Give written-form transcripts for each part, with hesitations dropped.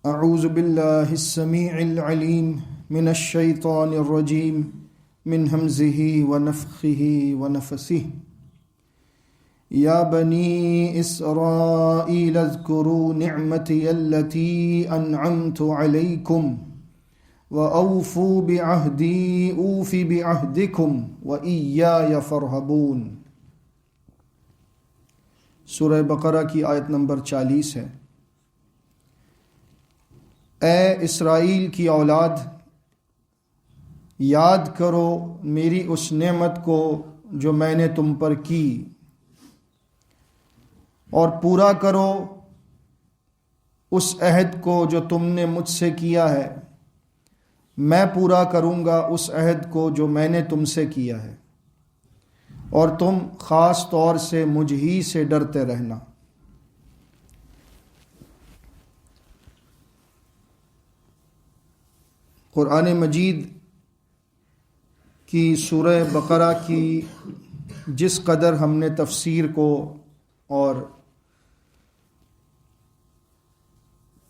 اعوذ باللہ السمیع العلیم من الشیطان الرجیم من ہمزہ ونفخہ ونفثہ یا بنی اسرائیل اذکروا نعمتی التی انعمت علیکم وأوفوا بعہدی اوف بعہدکم وإیای فارہبون۔ سورہ بقرہ کی آیت نمبر 40 ہے۔ اے اسرائیل کی اولاد، یاد کرو میری اس نعمت کو جو میں نے تم پر کی، اور پورا کرو اس عہد کو جو تم نے مجھ سے کیا ہے۔ میں پورا کروں گا اس عہد کو جو میں نے تم سے کیا ہے، اور تم خاص طور سے مجھ ہی سے ڈرتے رہنا۔ قرآن مجید کی سورہ بقرہ کی جس قدر ہم نے تفسیر کو اور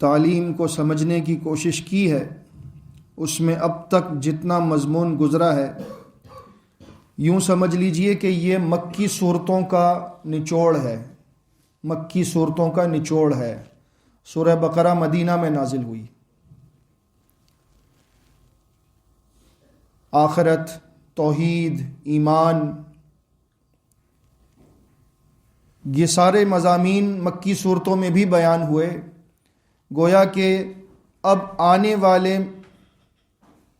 تعلیم کو سمجھنے کی کوشش کی ہے، اس میں اب تک جتنا مضمون گزرا ہے، یوں سمجھ لیجئے کہ یہ مکی صورتوں کا نچوڑ ہے، مکی صورتوں کا نچوڑ ہے۔ سورہ بقرہ مدینہ میں نازل ہوئی۔ آخرت، توحید، ایمان، یہ سارے مضامین مکی صورتوں میں بھی بیان ہوئے۔ گویا کہ اب آنے والے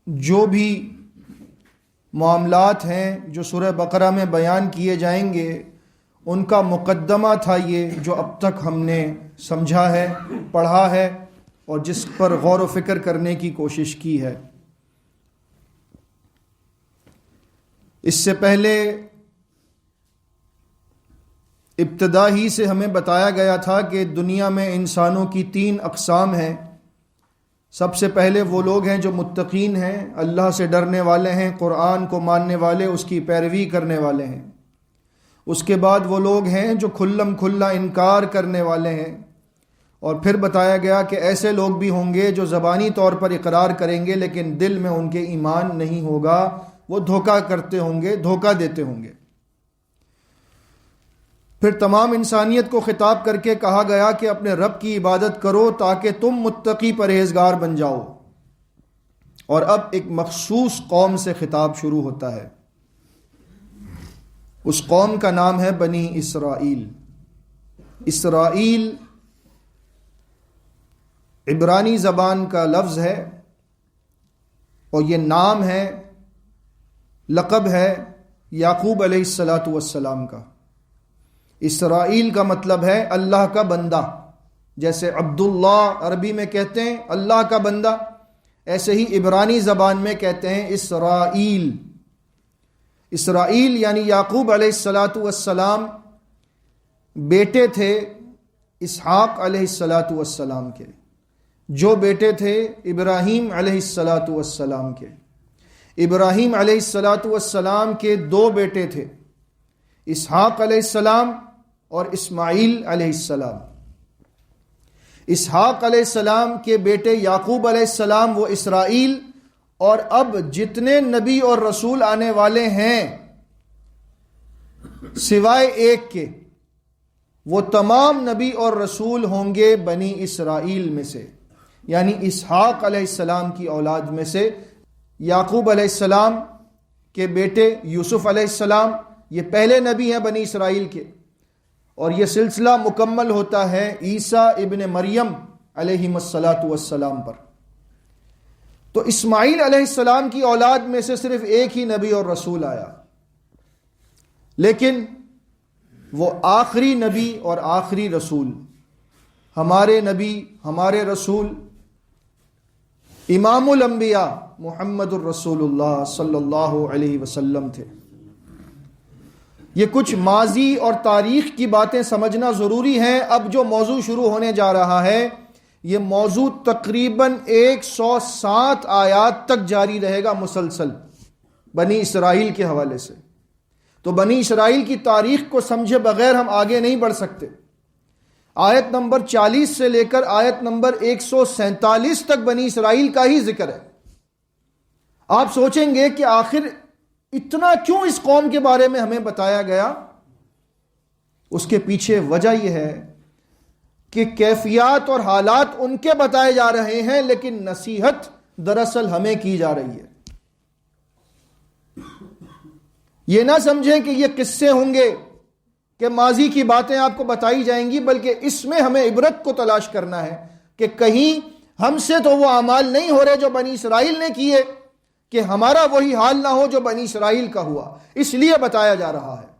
جو بھی معاملات ہیں جو سورہ بقرہ میں بیان کیے جائیں گے، ان کا مقدمہ تھا یہ جو اب تک ہم نے سمجھا ہے، پڑھا ہے، اور جس پر غور و فکر کرنے کی کوشش کی ہے۔ اس سے پہلے ابتدا ہی سے ہمیں بتایا گیا تھا کہ دنیا میں انسانوں کی 3 اقسام ہیں۔ سب سے پہلے وہ لوگ ہیں جو متقین ہیں، اللہ سے ڈرنے والے ہیں، قرآن کو ماننے والے، اس کی پیروی کرنے والے ہیں۔ اس کے بعد وہ لوگ ہیں جو کھلم کھلا انکار کرنے والے ہیں، اور پھر بتایا گیا کہ ایسے لوگ بھی ہوں گے جو زبانی طور پر اقرار کریں گے لیکن دل میں ان کے ایمان نہیں ہوگا، وہ دھوکہ کرتے ہوں گے، دھوکہ دیتے ہوں گے۔ پھر تمام انسانیت کو خطاب کر کے کہا گیا کہ اپنے رب کی عبادت کرو تاکہ تم متقی پرہیزگار بن جاؤ۔ اور اب ایک مخصوص قوم سے خطاب شروع ہوتا ہے۔ اس قوم کا نام ہے بنی اسرائیل۔ اسرائیل عبرانی زبان کا لفظ ہے، اور یہ نام ہے، لقب ہے یعقوب علیہ السلام کا۔ اسرائیل کا مطلب ہے اللہ کا بندہ، جیسے عبداللہ عربی میں کہتے ہیں اللہ کا بندہ، ایسے ہی عبرانی زبان میں کہتے ہیں اسرائیل۔ اسرائیل یعنی یعقوب علیہ السلام بیٹے تھے اسحاق علیہ السلام کے، جو بیٹے تھے ابراہیم علیہ السلام کے۔ ابراہیم علیہ السلام کے 2 بیٹے تھے، اسحاق علیہ السلام اور اسماعیل علیہ السلام۔ اسحاق علیہ السلام کے بیٹے یعقوب علیہ السلام وہ اسرائیل، اور اب جتنے نبی اور رسول آنے والے ہیں سوائے ایک کے، وہ تمام نبی اور رسول ہوں گے بنی اسرائیل میں سے، یعنی اسحاق علیہ السلام کی اولاد میں سے۔ یعقوب علیہ السلام کے بیٹے یوسف علیہ السلام یہ پہلے نبی ہیں بنی اسرائیل کے، اور یہ سلسلہ مکمل ہوتا ہے عیسیٰ ابن مریم علیہ السلام پر۔ تو اسماعیل علیہ السلام کی اولاد میں سے صرف ایک ہی نبی اور رسول آیا، لیکن وہ آخری نبی اور آخری رسول، ہمارے نبی، ہمارے رسول، امام الانبیاء محمد الرسول اللہ صلی اللہ علیہ وسلم تھے۔ یہ کچھ ماضی اور تاریخ کی باتیں سمجھنا ضروری ہیں۔ اب جو موضوع شروع ہونے جا رہا ہے، یہ موضوع تقریباً 107 آیات تک جاری رہے گا مسلسل، بنی اسرائیل کے حوالے سے۔ تو بنی اسرائیل کی تاریخ کو سمجھے بغیر ہم آگے نہیں بڑھ سکتے۔ آیت نمبر 40 سے لے کر آیت نمبر 147 تک بنی اسرائیل کا ہی ذکر ہے۔ آپ سوچیں گے کہ آخر اتنا کیوں اس قوم کے بارے میں ہمیں بتایا گیا؟ اس کے پیچھے وجہ یہ ہے کہ کیفیات اور حالات ان کے بتائے جا رہے ہیں، لیکن نصیحت دراصل ہمیں کی جا رہی ہے۔ یہ نہ سمجھیں کہ یہ قصے ہوں گے کہ ماضی کی باتیں آپ کو بتائی جائیں گی، بلکہ اس میں ہمیں عبرت کو تلاش کرنا ہے کہ کہیں ہم سے تو وہ اعمال نہیں ہو رہے جو بنی اسرائیل نے کیے، کہ ہمارا وہی حال نہ ہو جو بنی اسرائیل کا ہوا، اس لیے بتایا جا رہا ہے۔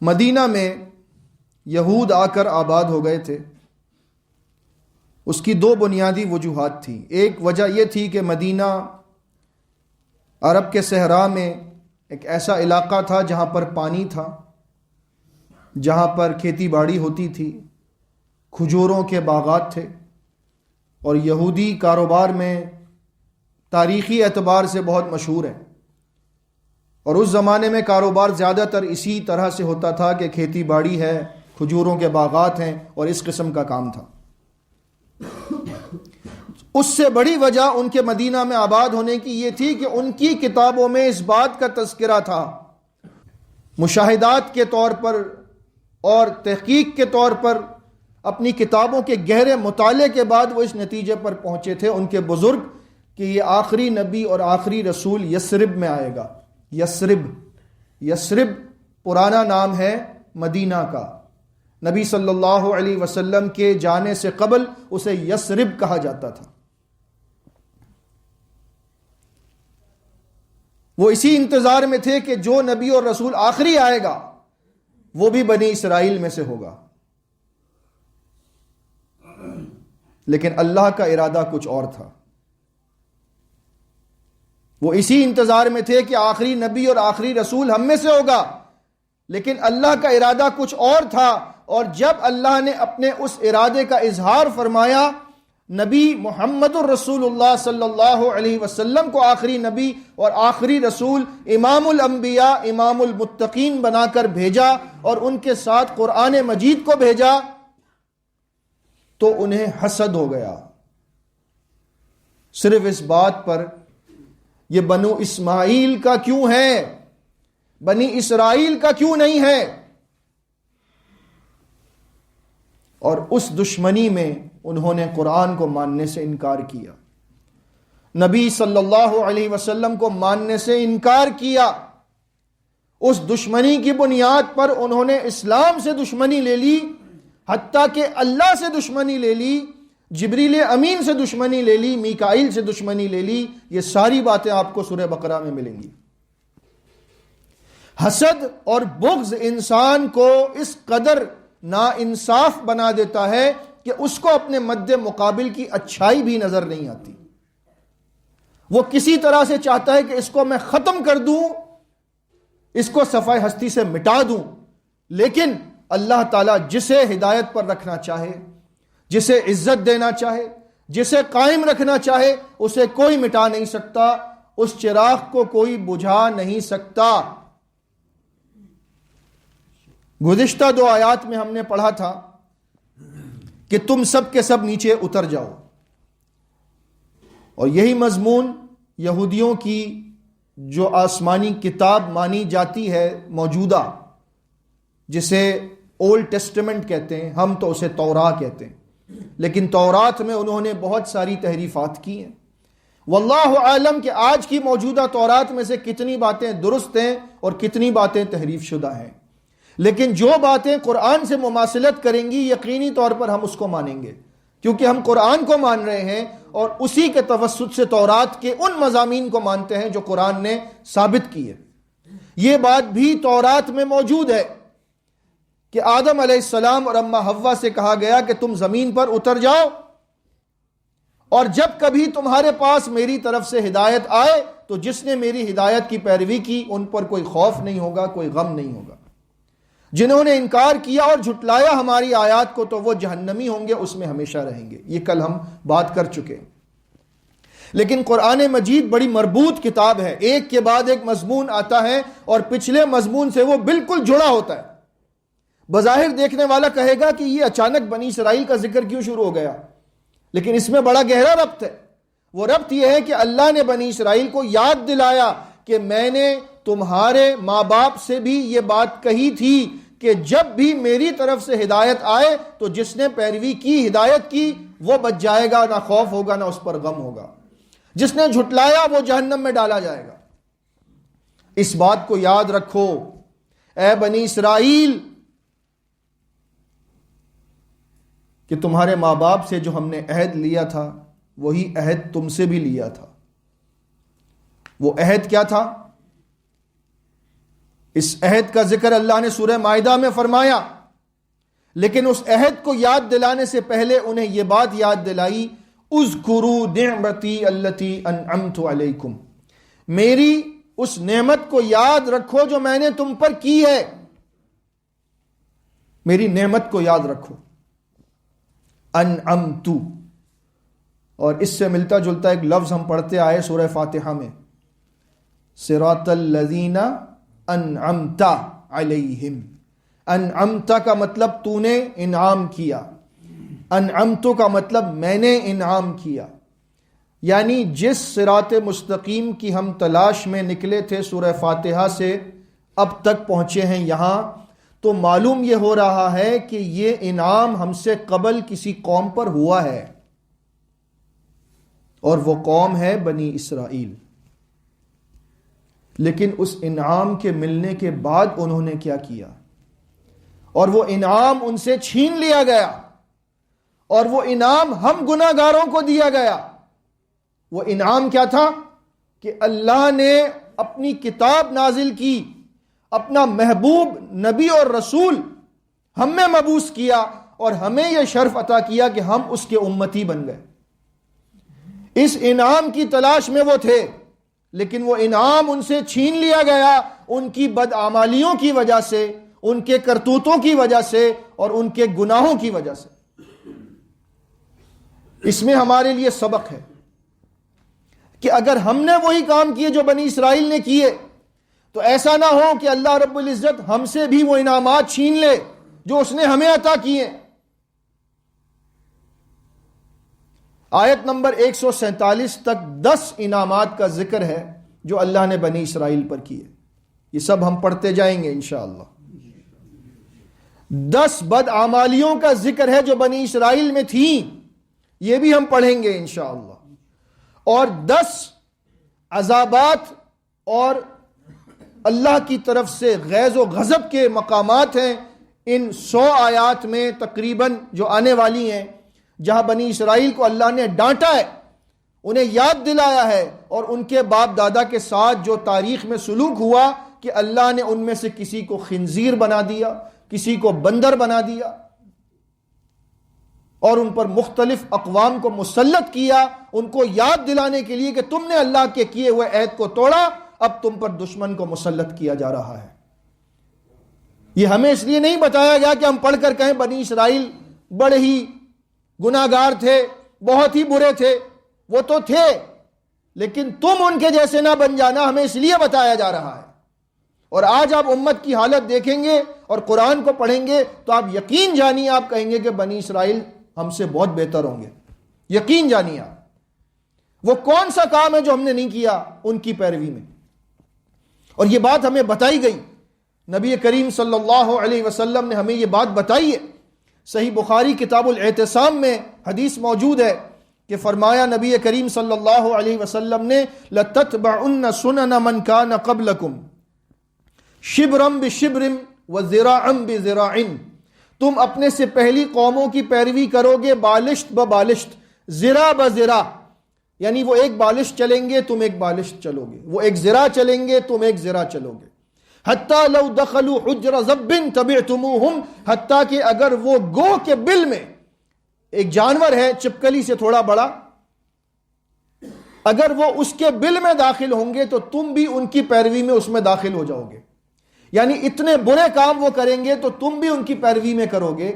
مدینہ میں یہود آ کر آباد ہو گئے تھے۔ اس کی دو بنیادی وجوہات تھیں۔ ایک وجہ یہ تھی کہ مدینہ عرب کے صحرا میں ایک ایسا علاقہ تھا جہاں پر پانی تھا، جہاں پر کھیتی باڑی ہوتی تھی، کھجوروں کے باغات تھے، اور یہودی کاروبار میں تاریخی اعتبار سے بہت مشہور ہے۔ اور اس زمانے میں کاروبار زیادہ تر اسی طرح سے ہوتا تھا کہ کھیتی باڑی ہے، کھجوروں کے باغات ہیں، اور اس قسم کا کام تھا۔ اس سے بڑی وجہ ان کے مدینہ میں آباد ہونے کی یہ تھی کہ ان کی کتابوں میں اس بات کا تذکرہ تھا، مشاہدات کے طور پر اور تحقیق کے طور پر اپنی کتابوں کے گہرے مطالعے کے بعد وہ اس نتیجے پر پہنچے تھے ان کے بزرگ کہ یہ آخری نبی اور آخری رسول یثرب میں آئے گا۔ یثرب پرانا نام ہے مدینہ کا۔ نبی صلی اللہ علیہ وسلم کے جانے سے قبل اسے یثرب کہا جاتا تھا۔ وہ اسی انتظار میں تھے کہ جو نبی اور رسول آخری آئے گا وہ بھی بنی اسرائیل میں سے ہوگا، لیکن اللہ کا ارادہ کچھ اور تھا۔ وہ اسی انتظار میں تھے کہ آخری نبی اور آخری رسول ہم میں سے ہوگا، لیکن اللہ کا ارادہ کچھ اور تھا۔ اور جب اللہ نے اپنے اس ارادے کا اظہار فرمایا، نبی محمد الرسول اللہ صلی اللہ علیہ وسلم کو آخری نبی اور آخری رسول، امام الانبیاء، امام المتقین بنا کر بھیجا اور ان کے ساتھ قرآن مجید کو بھیجا، تو انہیں حسد ہو گیا، صرف اس بات پر یہ بنو اسماعیل کا کیوں ہے، بنی اسرائیل کا کیوں نہیں ہے۔ اور اس دشمنی میں انہوں نے قرآن کو ماننے سے انکار کیا، نبی صلی اللہ علیہ وسلم کو ماننے سے انکار کیا۔ اس دشمنی کی بنیاد پر انہوں نے اسلام سے دشمنی لے لی، حتیٰ کہ اللہ سے دشمنی لے لی، جبریل امین سے دشمنی لے لی، میکائیل سے دشمنی لے لی۔ یہ ساری باتیں آپ کو سورہ بقرہ میں ملیں گی۔ حسد اور بغض انسان کو اس قدر ناانصاف بنا دیتا ہے کہ اس کو اپنے مد مقابل کی اچھائی بھی نظر نہیں آتی۔ وہ کسی طرح سے چاہتا ہے کہ اس کو میں ختم کر دوں، اس کو صفحہ ہستی سے مٹا دوں، لیکن اللہ تعالیٰ جسے ہدایت پر رکھنا چاہے، جسے عزت دینا چاہے، جسے قائم رکھنا چاہے، اسے کوئی مٹا نہیں سکتا، اس چراغ کو کوئی بجھا نہیں سکتا۔ گزشتہ 2 آیات میں ہم نے پڑھا تھا کہ تم سب کے سب نیچے اتر جاؤ، اور یہی مضمون یہودیوں کی جو آسمانی کتاب مانی جاتی ہے موجودہ، جسے اولڈ ٹیسٹمنٹ کہتے ہیں، ہم تو اسے تورات کہتے ہیں، لیکن تورات میں انہوں نے بہت ساری تحریفات کی ہیں۔ واللہ عالم کہ آج کی موجودہ تورات میں سے کتنی باتیں درست ہیں اور کتنی باتیں تحریف شدہ ہیں، لیکن جو باتیں قرآن سے مماثلت کریں گی یقینی طور پر ہم اس کو مانیں گے، کیونکہ ہم قرآن کو مان رہے ہیں اور اسی کے توسط سے تورات کے ان مضامین کو مانتے ہیں جو قرآن نے ثابت کی ہے۔ یہ بات بھی تورات میں موجود ہے کہ آدم علیہ السلام اور اماں حوا سے کہا گیا کہ تم زمین پر اتر جاؤ، اور جب کبھی تمہارے پاس میری طرف سے ہدایت آئے تو جس نے میری ہدایت کی پیروی کی ان پر کوئی خوف نہیں ہوگا، کوئی غم نہیں ہوگا۔ جنہوں نے انکار کیا اور جھٹلایا ہماری آیات کو تو وہ جہنمی ہوں گے، اس میں ہمیشہ رہیں گے۔ یہ کل ہم بات کر چکے۔ لیکن قرآن مجید بڑی مربوط کتاب ہے، ایک کے بعد ایک مضمون آتا ہے اور پچھلے مضمون سے وہ بالکل جڑا ہوتا ہے۔ بظاہر دیکھنے والا کہے گا کہ یہ اچانک بنی اسرائیل کا ذکر کیوں شروع ہو گیا، لیکن اس میں بڑا گہرا ربط ہے۔ وہ ربط یہ ہے کہ اللہ نے بنی اسرائیل کو یاد دلایا کہ میں نے تمہارے ماں باپ سے بھی یہ بات کہی تھی کہ جب بھی میری طرف سے ہدایت آئے تو جس نے پیروی کی، ہدایت کی، وہ بچ جائے گا، نہ خوف ہوگا نہ اس پر غم ہوگا۔ جس نے جھٹلایا وہ جہنم میں ڈالا جائے گا۔ اس بات کو یاد رکھو اے بنی اسرائیل کہ تمہارے ماں باپ سے جو ہم نے عہد لیا تھا وہی عہد تم سے بھی لیا تھا۔ وہ عہد کیا تھا؟ اس عہد کا ذکر اللہ نے سورہ مائدہ میں فرمایا، لیکن اس عہد کو یاد دلانے سے پہلے انہیں یہ بات یاد دلائی، اذکروا نعمتی التی انعمت علیکم، میری اس نعمت کو یاد رکھو جو میں نے تم پر کی ہے، میری نعمت کو یاد رکھو۔ انعمت، اور اس سے ملتا جلتا ایک لفظ ہم پڑھتے آئے سورہ فاتحہ میں، صراط الذین انعمت علیہم۔ انعمت کا مطلب تو نے انعام کیا، انعمت کا مطلب میں نے انعام کیا، یعنی جس صراط مستقیم کی ہم تلاش میں نکلے تھے سورہ فاتحہ سے اب تک پہنچے ہیں یہاں، تو معلوم یہ ہو رہا ہے کہ یہ انعام ہم سے قبل کسی قوم پر ہوا ہے، اور وہ قوم ہے بنی اسرائیل۔ لیکن اس انعام کے ملنے کے بعد انہوں نے کیا کیا، اور وہ انعام ان سے چھین لیا گیا، اور وہ انعام ہم گناہ گاروں کو دیا گیا۔ وہ انعام کیا تھا کہ اللہ نے اپنی کتاب نازل کی، اپنا محبوب نبی اور رسول ہم میں مبعوث کیا، اور ہمیں یہ شرف عطا کیا کہ ہم اس کے امتی بن گئے۔ اس انعام کی تلاش میں وہ تھے، لیکن وہ انعام ان سے چھین لیا گیا ان کی بدعمالیوں کی وجہ سے، ان کے کرتوتوں کی وجہ سے، اور ان کے گناہوں کی وجہ سے۔ اس میں ہمارے لیے سبق ہے کہ اگر ہم نے وہی کام کیے جو بنی اسرائیل نے کیے تو ایسا نہ ہو کہ اللہ رب العزت ہم سے بھی وہ انعامات چھین لے جو اس نے ہمیں عطا کیے۔ آیت نمبر 147 تک 10 انعامات کا ذکر ہے جو اللہ نے بنی اسرائیل پر کیے، یہ سب ہم پڑھتے جائیں گے انشاءاللہ۔ 10 بدعمالیوں کا ذکر ہے جو بنی اسرائیل میں تھیں، یہ بھی ہم پڑھیں گے انشاءاللہ، اور 10 عذابات اور اللہ کی طرف سے غیظ و غضب کے مقامات ہیں ان 100 آیات میں تقریباً جو آنے والی ہیں، جہاں بنی اسرائیل کو اللہ نے ڈانٹا ہے، انہیں یاد دلایا ہے، اور ان کے باپ دادا کے ساتھ جو تاریخ میں سلوک ہوا کہ اللہ نے ان میں سے کسی کو خنزیر بنا دیا، کسی کو بندر بنا دیا، اور ان پر مختلف اقوام کو مسلط کیا، ان کو یاد دلانے کے لیے کہ تم نے اللہ کے کیے ہوئے عہد کو توڑا، اب تم پر دشمن کو مسلط کیا جا رہا ہے۔ یہ ہمیں اس لیے نہیں بتایا گیا کہ ہم پڑھ کر کہیں بنی اسرائیل بڑے ہی گناہ گار تھے، بہت ہی برے تھے، وہ تو تھے، لیکن تم ان کے جیسے نہ بن جانا، ہمیں اس لیے بتایا جا رہا ہے۔ اور آج آپ امت کی حالت دیکھیں گے اور قرآن کو پڑھیں گے تو آپ یقین جانیے، آپ کہیں گے کہ بنی اسرائیل ہم سے بہت بہتر ہوں گے، یقین جانیے آپ۔ وہ کون سا کام ہے جو ہم نے نہیں کیا ان کی پیروی میں؟ اور یہ بات ہمیں بتائی گئی، نبی کریم صلی اللہ علیہ وسلم نے ہمیں یہ بات بتائی ہے۔ صحیح بخاری کتاب الاعتصام میں حدیث موجود ہے کہ فرمایا نبی کریم صلی اللہ علیہ وسلم نے لَتَتْبَعُنَّ سُنَنَ مَنْ كَانَ قَبْلَكُمْ شِبْرًا بِشِبْرٍ وَذِرَاعًا بِذِرَاعٍ، تم اپنے سے پہلی قوموں کی پیروی کرو گے بالشت ببالشت، ذرا بذرا، یعنی وہ ایک بالشت چلیں گے تم ایک بالشت چلو گے، وہ ایک ذرا چلیں گے تم ایک ذرا چلو گے، حتیٰ لو دخلوا حجر ضب تبعتموہم، حتیٰ کہ اگر وہ گو کے بل میں، ایک جانور ہے چپکلی سے تھوڑا بڑا، اگر وہ اس کے بل میں داخل ہوں گے تو تم بھی ان کی پیروی میں اس میں داخل ہو جاؤ گے، یعنی اتنے برے کام وہ کریں گے تو تم بھی ان کی پیروی میں کرو گے،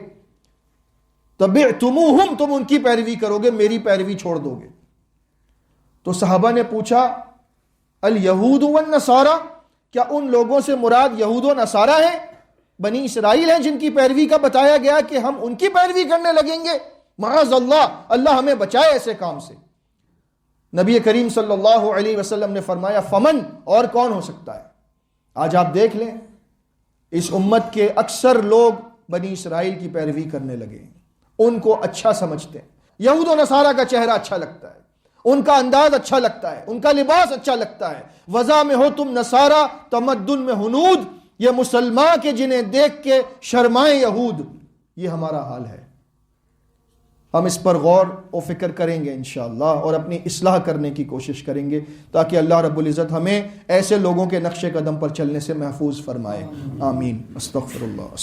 تبعتموہم، تم ان کی پیروی کرو گے، میری پیروی چھوڑ دو گے۔ تو صحابہ نے پوچھا الیہود والنصارى، کیا ان لوگوں سے مراد یہود و نصارہ ہیں، بنی اسرائیل ہیں جن کی پیروی کا بتایا گیا کہ ہم ان کی پیروی کرنے لگیں گے؟ معاذ اللہ، اللہ ہمیں بچائے ایسے کام سے۔ نبی کریم صلی اللہ علیہ وسلم نے فرمایا فمن، اور کون ہو سکتا ہے؟ آج آپ دیکھ لیں اس امت کے اکثر لوگ بنی اسرائیل کی پیروی کرنے لگے ہیں، ان کو اچھا سمجھتے ہیں، یہود و نصارہ کا چہرہ اچھا لگتا ہے، ان کا انداز اچھا لگتا ہے، ان کا لباس اچھا لگتا ہے، وضع میں ہو تم نصارہ تمدن میں ہنود، یہ مسلمان کے جنہیں دیکھ کے شرمائیں یہود، یہ ہمارا حال ہے۔ ہم اس پر غور و فکر کریں گے انشاءاللہ اور اپنی اصلاح کرنے کی کوشش کریں گے تاکہ اللہ رب العزت ہمیں ایسے لوگوں کے نقش قدم پر چلنے سے محفوظ فرمائے۔ آمین۔ استغفر اللہ۔